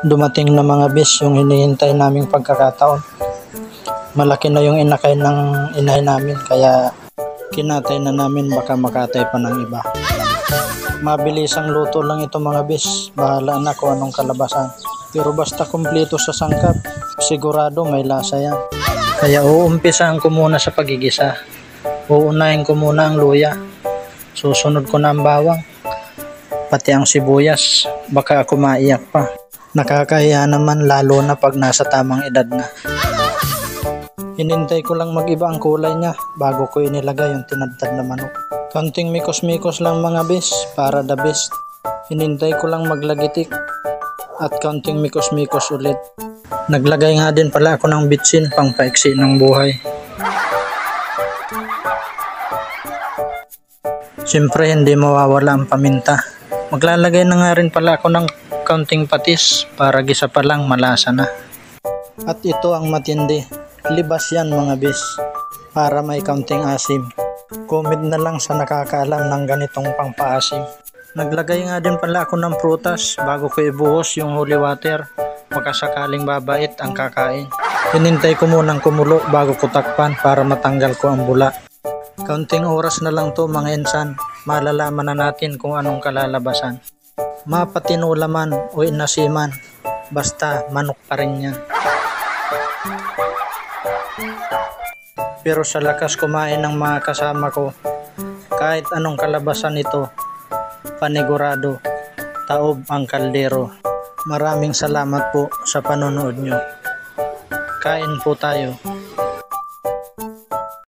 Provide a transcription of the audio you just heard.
Dumating na mga bis yung hinihintay naming pagkakataon. Malaki na yung inakay ng inay namin kaya kinatay na namin, baka makatay pa ng iba. Mabilisang luto lang ito mga bis, bahala na kung anong kalabasan. Pero basta kumpleto sa sangkap, sigurado may lasa yan. Kaya uumpisahan ko muna sa pagigisa. Uunahin ko muna ang luya. Susunod ko na ang bawang. Pati ang sibuyas, baka ako maiyak pa. Nakakahiya naman lalo na pag nasa tamang edad na. Hinintay ko lang mag-iba ang kulay niya bago ko inilagay yung tinadtad na manok. Kaunting mikos-mikos lang mga bis para the best. Hinintay ko lang maglagitik at kaunting mikos-mikos ulit. Naglagay nga din pala ako ng bitsin pang paiksi ng buhay. Siyempre hindi mawawala ang paminta. Maglalagay na nga rin pala ako ng kaunting patis para gisa pa lang malasa na. At ito ang matindi. Libas yan mga bis para may kaunting asim. Comment na lang sa nakakaalam ng ganitong pangpaasim. Naglagay nga din pala ako ng prutas bago ko ibuhos yung holy water. Makasakaling babait ang kakain. Hinintay ko munang kumulo bago ko takpan para matanggal ko ang bula. Kaunting oras na lang to mga insan. Malalaman na natin kung anong kalalabasan. Mapatino laman o inasiman, basta manok pa rin yan. Pero sa lakas kumain ng mga kasama ko, kahit anong kalabasan ito, panigurado, taob ang kaldero. Maraming salamat po sa panonood nyo. Kain po tayo.